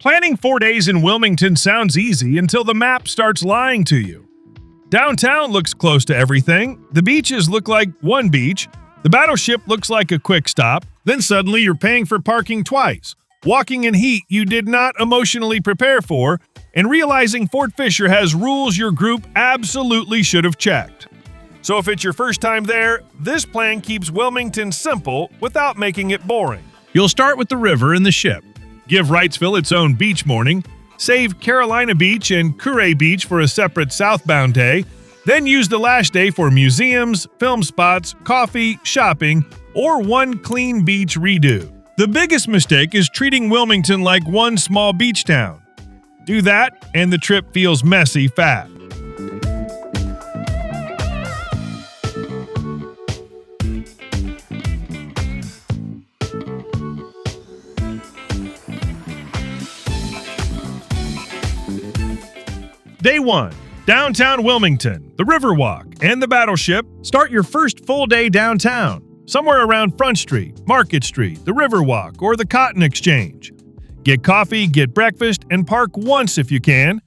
Planning 4 days in Wilmington sounds easy until the map starts lying to you. Downtown looks close to everything, the beaches look like one beach, the Battleship looks like a quick stop, then suddenly you're paying for parking twice, walking in heat you did not emotionally prepare for, and realizing Fort Fisher has rules your group absolutely should have checked. So if it's your first time there, this plan keeps Wilmington simple without making it boring. You'll start with the river and the ship. Give Wrightsville its own beach morning, save Carolina Beach and Kure Beach for a separate southbound day, then use the last day for museums, film spots, coffee, shopping, or one clean beach redo. The biggest mistake is treating Wilmington like one small beach town. Do that, and the trip feels messy fast. Day 1. Downtown Wilmington, the Riverwalk, and the Battleship. Start your first full day downtown, somewhere around Front Street, Market Street, the Riverwalk, or the Cotton Exchange. Get coffee, get breakfast, and park once if you can.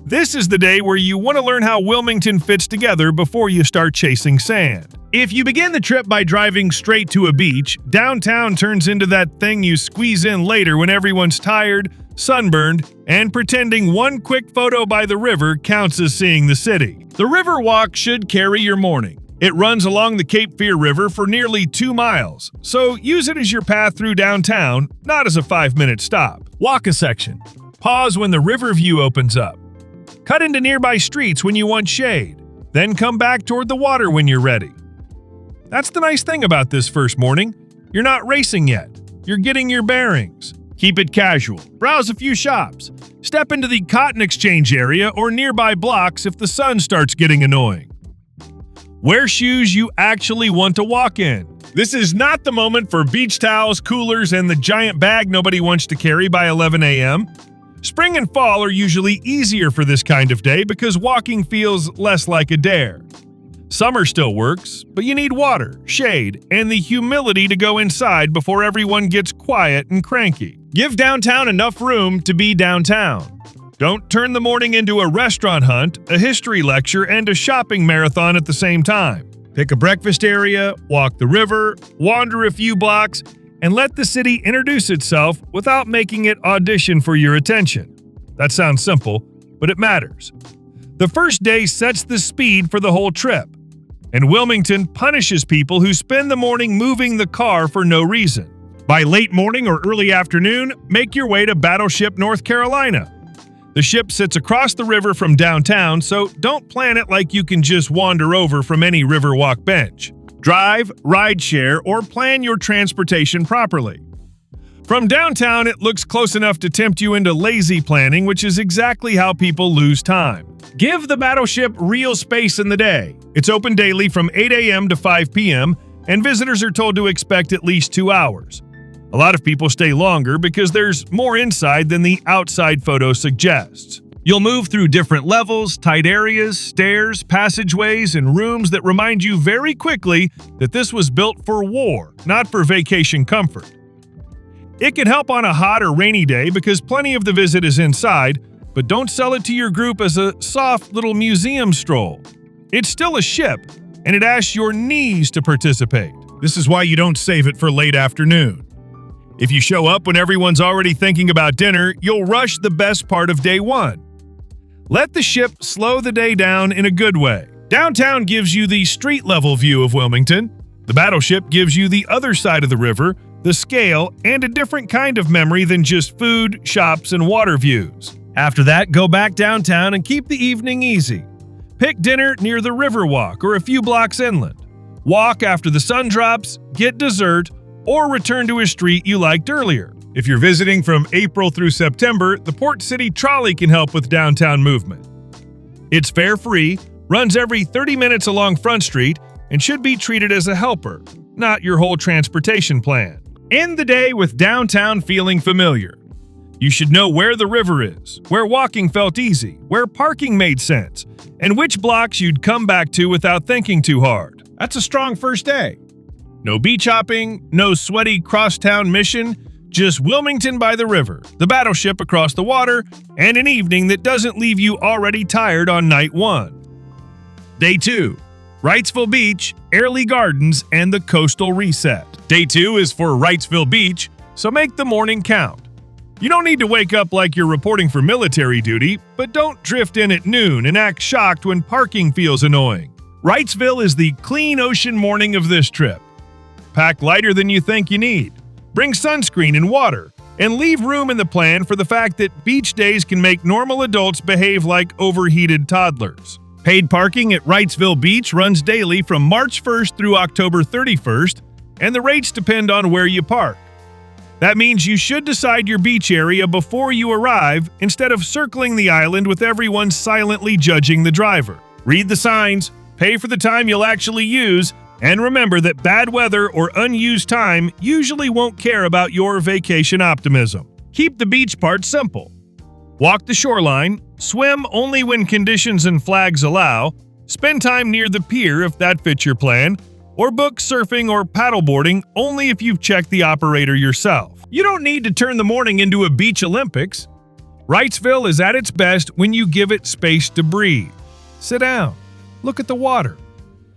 This is the day where you want to learn how Wilmington fits together before you start chasing sand. If you begin the trip by driving straight to a beach, downtown turns into that thing you squeeze in later when everyone's tired, sunburned, and pretending one quick photo by the river counts as seeing the city. The Riverwalk should carry your morning. It runs along the Cape Fear River for nearly 2 miles, so use it as your path through downtown, not as a 5-minute stop. Walk a section. Pause when the river view opens up. Cut into nearby streets when you want shade, then come back toward the water when you're ready. That's the nice thing about this first morning. You're not racing yet. You're getting your bearings. Keep it casual. Browse a few shops. Step into the Cotton Exchange area or nearby blocks if the sun starts getting annoying. Wear shoes you actually want to walk in. This is not the moment for beach towels, coolers, and the giant bag nobody wants to carry by 11 a.m. Spring and fall are usually easier for this kind of day because walking feels less like a dare. Summer still works, but you need water, shade, and the humility to go inside before everyone gets quiet and cranky. Give downtown enough room to be downtown. Don't turn the morning into a restaurant hunt, a history lecture, and a shopping marathon at the same time. Pick a breakfast area, walk the river, wander a few blocks, and let the city introduce itself without making it audition for your attention. That sounds simple, but it matters. The first day sets the speed for the whole trip, and Wilmington punishes people who spend the morning moving the car for no reason. By late morning or early afternoon, make your way to Battleship North Carolina. The ship sits across the river from downtown, so don't plan it like you can just wander over from any Riverwalk bench. Drive, rideshare, or plan your transportation properly. From downtown, it looks close enough to tempt you into lazy planning, which is exactly how people lose time. Give the Battleship real space in the day. It's open daily from 8 a.m. to 5 p.m., and visitors are told to expect at least 2 hours. A lot of people stay longer because there's more inside than the outside photo suggests. You'll move through different levels, tight areas, stairs, passageways, and rooms that remind you very quickly that this was built for war, not for vacation comfort. It can help on a hot or rainy day because plenty of the visit is inside, but don't sell it to your group as a soft little museum stroll. It's still a ship, and it asks your knees to participate. This is why you don't save it for late afternoon. If you show up when everyone's already thinking about dinner, you'll rush the best part of day 1. Let the ship slow the day down in a good way. Downtown gives you the street-level view of Wilmington. The Battleship gives you the other side of the river, the scale, and a different kind of memory than just food, shops, and water views. After that, go back downtown and keep the evening easy. Pick dinner near the Riverwalk or a few blocks inland. Walk after the sun drops, get dessert, or return to a street you liked earlier. If you're visiting from April through September, the Port City Trolley can help with downtown movement. It's fare-free, runs every 30 minutes along Front Street, and should be treated as a helper, not your whole transportation plan. End the day with downtown feeling familiar. You should know where the river is, where walking felt easy, where parking made sense, and which blocks you'd come back to without thinking too hard. That's a strong first day. No beach hopping, no sweaty crosstown mission, Just Wilmington by the river, the Battleship across the water, and an evening that doesn't leave you already tired on night 1. Day 2. Wrightsville Beach, Airlie Gardens, and the Coastal Reset. Day 2 is for Wrightsville Beach, so make the morning count. You don't need to wake up like you're reporting for military duty, but don't drift in at noon and act shocked when parking feels annoying. Wrightsville is the clean ocean morning of this trip. Pack lighter than you think you need. Bring sunscreen and water, and leave room in the plan for the fact that beach days can make normal adults behave like overheated toddlers. Paid parking at Wrightsville Beach runs daily from March 1st through October 31st, and the rates depend on where you park. That means you should decide your beach area before you arrive instead of circling the island with everyone silently judging the driver. Read the signs, pay for the time you'll actually use, and remember that bad weather or unused time usually won't care about your vacation optimism. Keep the beach part simple. Walk the shoreline, swim only when conditions and flags allow, spend time near the pier if that fits your plan, or book surfing or paddleboarding only if you've checked the operator yourself. You don't need to turn the morning into a beach Olympics. Wrightsville is at its best when you give it space to breathe. Sit down, look at the water.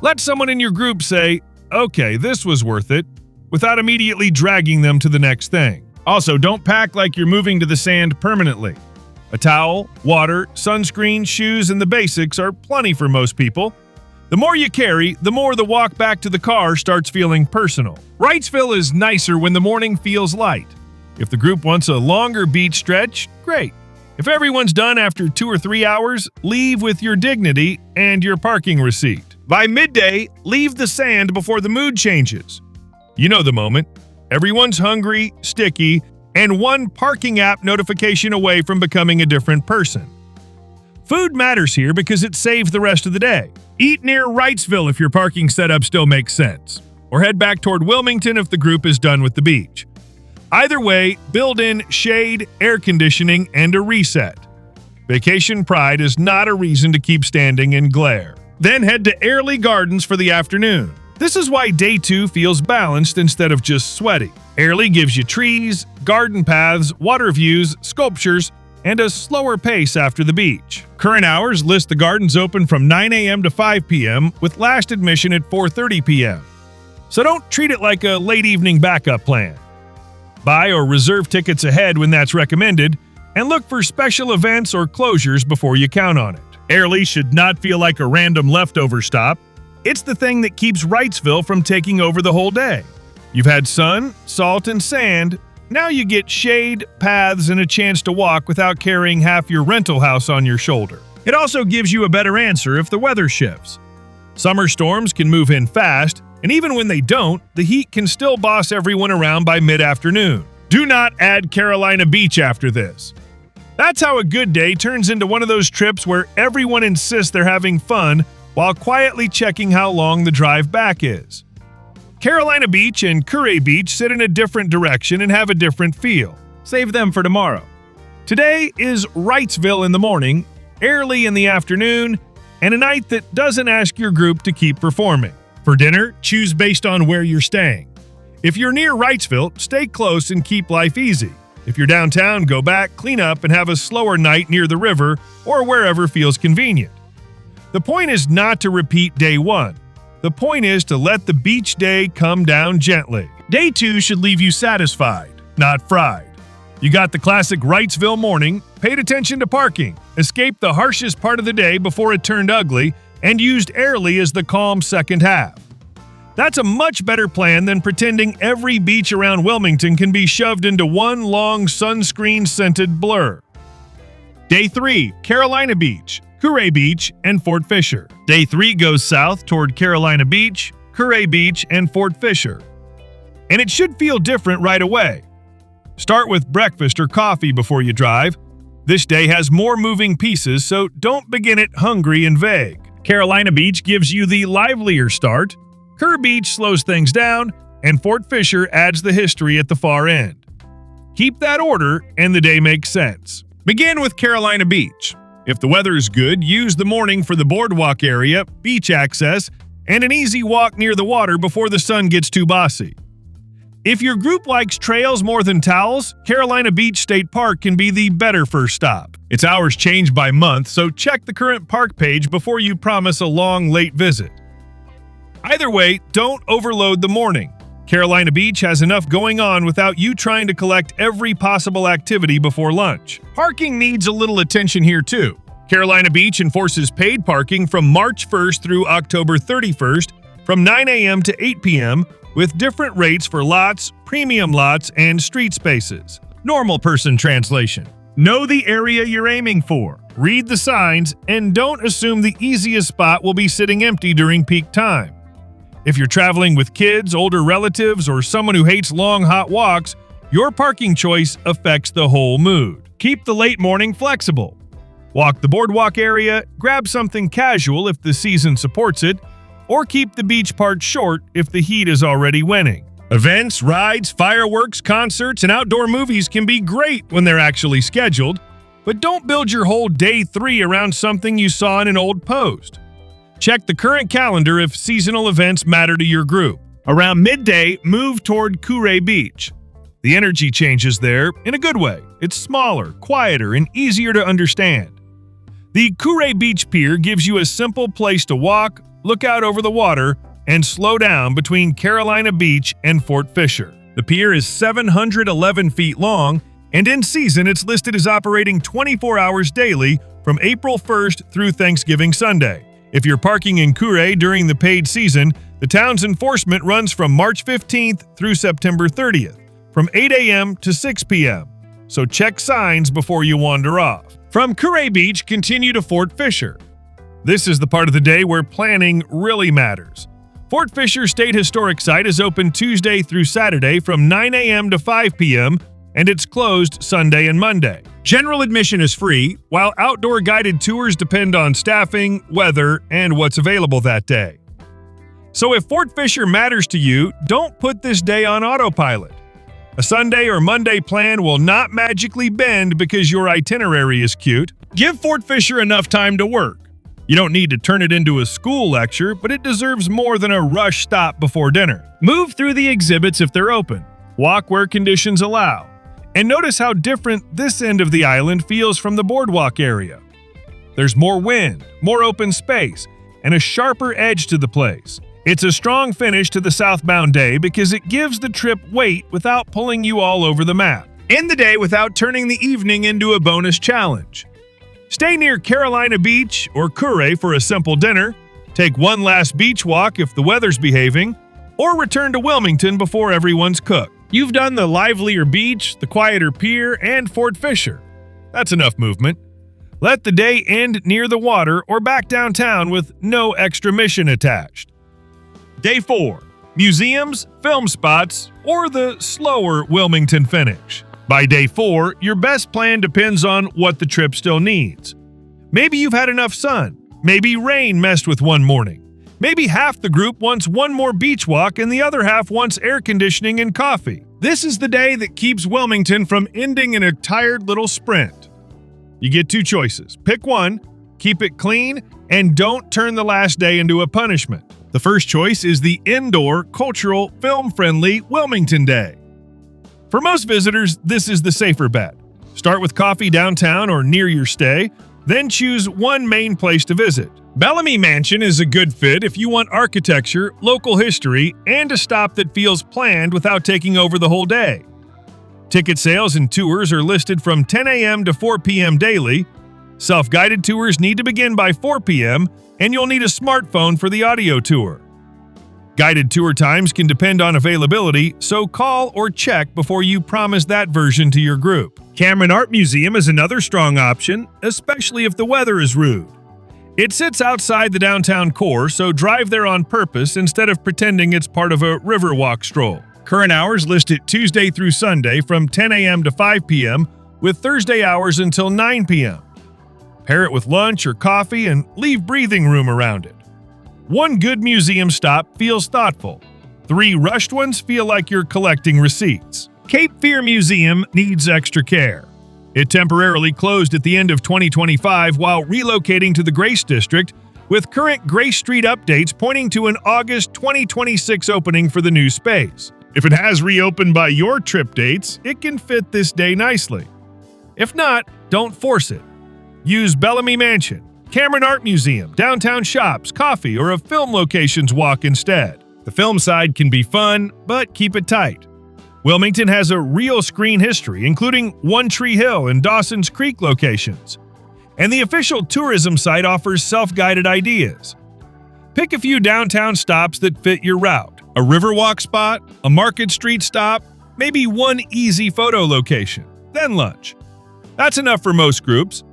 Let someone in your group say, "Okay, this was worth it," without immediately dragging them to the next thing. Also, don't pack like you're moving to the sand permanently. A towel, water, sunscreen, shoes, and the basics are plenty for most people. The more you carry, the more the walk back to the car starts feeling personal. Wrightsville is nicer when the morning feels light. If the group wants a longer beach stretch, great. If everyone's done after 2 or 3 hours, leave with your dignity and your parking receipt. By midday, leave the sand before the mood changes. You know the moment. Everyone's hungry, sticky, and one parking app notification away from becoming a different person. Food matters here because it saves the rest of the day. Eat near Wrightsville if your parking setup still makes sense, or head back toward Wilmington if the group is done with the beach. Either way, build in shade, air conditioning, and a reset. Vacation pride is not a reason to keep standing in glare. Then head to Airlie Gardens for the afternoon. This is why Day 2 feels balanced instead of just sweaty. Airlie gives you trees, garden paths, water views, sculptures, and a slower pace after the beach. Current hours list the gardens open from 9 a.m. to 5 p.m. with last admission at 4:30 p.m. So don't treat it like a late evening backup plan. Buy or reserve tickets ahead when that's recommended, and look for special events or closures before you count on it. Airlie should not feel like a random leftover stop. It's the thing that keeps Wrightsville from taking over the whole day. You've had sun, salt, and sand. Now you get shade, paths, and a chance to walk without carrying half your rental house on your shoulder. It also gives you a better answer if the weather shifts. Summer storms can move in fast, and even when they don't, the heat can still boss everyone around by mid-afternoon. Do not add Carolina Beach after this. That's how a good day turns into one of those trips where everyone insists they're having fun while quietly checking how long the drive back is. Carolina Beach and Kure Beach sit in a different direction and have a different feel. Save them for tomorrow. Today is Wrightsville in the morning, Airlie in the afternoon, and a night that doesn't ask your group to keep performing. For dinner, choose based on where you're staying. If you're near Wrightsville, stay close and keep life easy. If you're downtown, go back, clean up, and have a slower night near the river or wherever feels convenient. The point is not to repeat day 1. The point is to let the beach day come down gently. Day 2 should leave you satisfied, not fried. You got the classic Wrightsville morning, paid attention to parking, escaped the harshest part of the day before it turned ugly, and used Airlie as the calm second half. That's a much better plan than pretending every beach around Wilmington can be shoved into one long sunscreen-scented blur. Day 3, Carolina Beach, Kure Beach, and Fort Fisher. Day 3 goes south toward Carolina Beach, Kure Beach, and Fort Fisher. And it should feel different right away. Start with breakfast or coffee before you drive. This day has more moving pieces, so don't begin it hungry and vague. Carolina Beach gives you the livelier start, Kure Beach slows things down, and Fort Fisher adds the history at the far end. Keep that order, and the day makes sense. Begin with Carolina Beach. If the weather is good, use the morning for the Boardwalk area, beach access, and an easy walk near the water before the sun gets too bossy. If your group likes trails more than towels, Carolina Beach State Park can be the better first stop. Its hours change by month, so check the current park page before you promise a long, late visit. Either way, don't overload the morning. Carolina Beach has enough going on without you trying to collect every possible activity before lunch. Parking needs a little attention here too. Carolina Beach enforces paid parking from March 1st through October 31st from 9 a.m. to 8 p.m. with different rates for lots, premium lots, and street spaces. Normal person translation. Know the area you're aiming for, read the signs, and don't assume the easiest spot will be sitting empty during peak time. If you're traveling with kids, older relatives, or someone who hates long, hot walks, your parking choice affects the whole mood. Keep the late morning flexible. Walk the boardwalk area, grab something casual if the season supports it, or keep the beach part short if the heat is already winning. Events, rides, fireworks, concerts, and outdoor movies can be great when they're actually scheduled, but don't build your whole day 3 around something you saw in an old post. Check the current calendar if seasonal events matter to your group. Around midday, move toward Kure Beach. The energy changes there in a good way. It's smaller, quieter, and easier to understand. The Kure Beach Pier gives you a simple place to walk, look out over the water, and slow down between Carolina Beach and Fort Fisher. The pier is 711 feet long, and in season it's listed as operating 24 hours daily from April 1st through Thanksgiving Sunday. If you're parking in Kure during the paid season, the town's enforcement runs from March 15th through September 30th, from 8 a.m. to 6 p.m. So check signs before you wander off. From Kure Beach, continue to Fort Fisher. This is the part of the day where planning really matters. Fort Fisher State Historic Site is open Tuesday through Saturday from 9 a.m. to 5 p.m., and it's closed Sunday and Monday. General admission is free, while outdoor guided tours depend on staffing, weather, and what's available that day. So if Fort Fisher matters to you, don't put this day on autopilot. A Sunday or Monday plan will not magically bend because your itinerary is cute. Give Fort Fisher enough time to work. You don't need to turn it into a school lecture, but it deserves more than a rush stop before dinner. Move through the exhibits if they're open. Walk where conditions allow. And notice how different this end of the island feels from the boardwalk area. There's more wind, more open space, and a sharper edge to the place. It's a strong finish to the southbound day because it gives the trip weight without pulling you all over the map. End the day without turning the evening into a bonus challenge. Stay near Carolina Beach or Kure for a simple dinner, take one last beach walk if the weather's behaving, or return to Wilmington before everyone's cooked. You've done the livelier beach, the quieter pier, and Fort Fisher. That's enough movement. Let the day end near the water or back downtown with no extra mission attached. Day 4. Museums, film spots, or the slower Wilmington finish. By day 4, your best plan depends on what the trip still needs. Maybe you've had enough sun. Maybe rain messed with one morning. Maybe half the group wants one more beach walk and the other half wants air conditioning and coffee. This is the day that keeps Wilmington from ending in a tired little sprint. You get 2 choices. Pick one, keep it clean, and don't turn the last day into a punishment. The first choice is the indoor, cultural, film-friendly Wilmington Day. For most visitors, this is the safer bet. Start with coffee downtown or near your stay, then choose one main place to visit. Bellamy Mansion is a good fit if you want architecture, local history, and a stop that feels planned without taking over the whole day. Ticket sales and tours are listed from 10 a.m. to 4 p.m. daily. Self-guided tours need to begin by 4 p.m., and you'll need a smartphone for the audio tour. Guided tour times can depend on availability, so call or check before you promise that version to your group. Cameron Art Museum is another strong option, especially if the weather is rude. It sits outside the downtown core, so drive there on purpose instead of pretending it's part of a Riverwalk stroll. Current hours listed Tuesday through Sunday from 10 a.m. to 5 p.m., with Thursday hours until 9 p.m. Pair it with lunch or coffee and leave breathing room around it. One good museum stop feels thoughtful. 3 rushed ones feel like you're collecting receipts. Cape Fear Museum needs extra care. It temporarily closed at the end of 2025 while relocating to the Grace District, with current Grace Street updates pointing to an August 2026 opening for the new space. If it has reopened by your trip dates, it can fit this day nicely. If not, don't force it. Use Bellamy Mansion, Cameron Art Museum, downtown shops, coffee, or a film locations walk instead. The film side can be fun, but keep it tight. Wilmington has a real screen history, including One Tree Hill and Dawson's Creek locations. And the official tourism site offers self-guided ideas. Pick a few downtown stops that fit your route. A Riverwalk spot, a Market Street stop, maybe one easy photo location, then lunch. That's enough for most groups.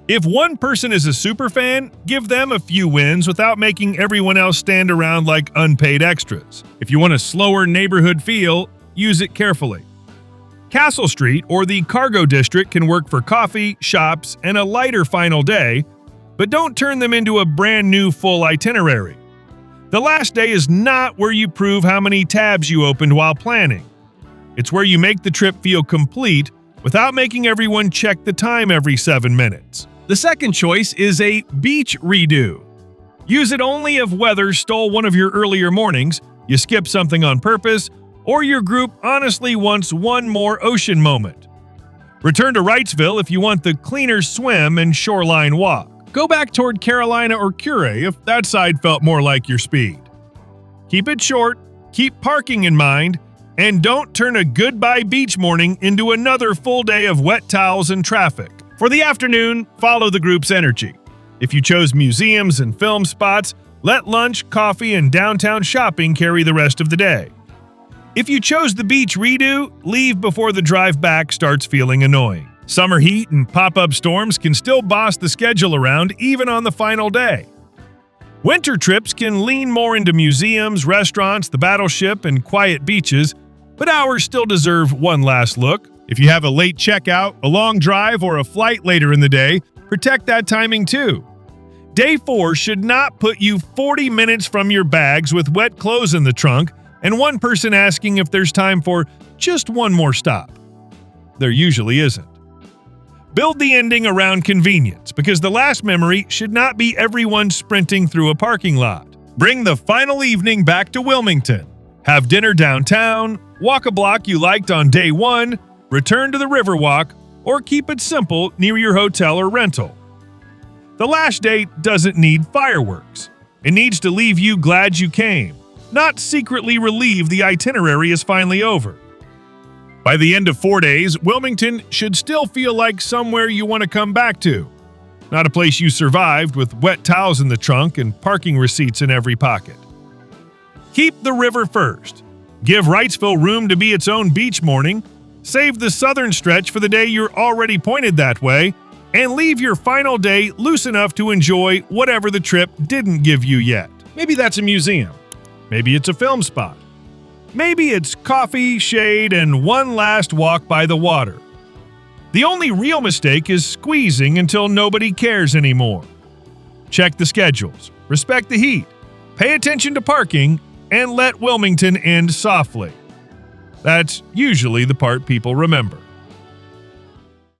If one person is a superfan, give them a few wins without making everyone else stand around like unpaid extras. If you want a slower neighborhood feel, use it carefully. Castle Street or the Cargo District can work for coffee, shops, and a lighter final day, but don't turn them into a brand new full itinerary. The last day is not where you prove how many tabs you opened while planning. It's where you make the trip feel complete without making everyone check the time every 7 minutes. The second choice is a beach redo. Use it only if weather stole one of your earlier mornings, you skipped something on purpose, or your group honestly wants one more ocean moment. Return to Wrightsville if you want the cleaner swim and shoreline walk. Go back toward Carolina or Kure if that side felt more like your speed. Keep it short, keep parking in mind, and don't turn a goodbye beach morning into another full day of wet towels and traffic. For the afternoon, follow the group's energy. If you chose museums and film spots, let lunch, coffee, and downtown shopping carry the rest of the day. If you chose the beach redo, leave before the drive back starts feeling annoying. Summer heat and pop-up storms can still boss the schedule around even on the final day. Winter trips can lean more into museums, restaurants, the Battleship, and quiet beaches, but ours still deserve one last look. If you have a late checkout, a long drive, or a flight later in the day, protect that timing too. Day 4 should not put you 40 minutes from your bags with wet clothes in the trunk and one person asking if there's time for just one more stop. There usually isn't. Build the ending around convenience, because the last memory should not be everyone sprinting through a parking lot. Bring the final evening back to Wilmington. Have dinner downtown, walk a block you liked on day 1, return to the Riverwalk, or keep it simple near your hotel or rental. The last day doesn't need fireworks. It needs to leave you glad you came, not secretly relieved the itinerary is finally over. By the end of 4 days, Wilmington should still feel like somewhere you want to come back to, not a place you survived with wet towels in the trunk and parking receipts in every pocket. Keep the river first. Give Wrightsville room to be its own beach morning. Save the southern stretch for the day you're already pointed that way, and leave your final day loose enough to enjoy whatever the trip didn't give you yet. Maybe that's a museum. Maybe it's a film spot. Maybe it's coffee, shade, and one last walk by the water. The only real mistake is squeezing until nobody cares anymore. Check the schedules, respect the heat, pay attention to parking, and let Wilmington end softly. That's usually the part people remember.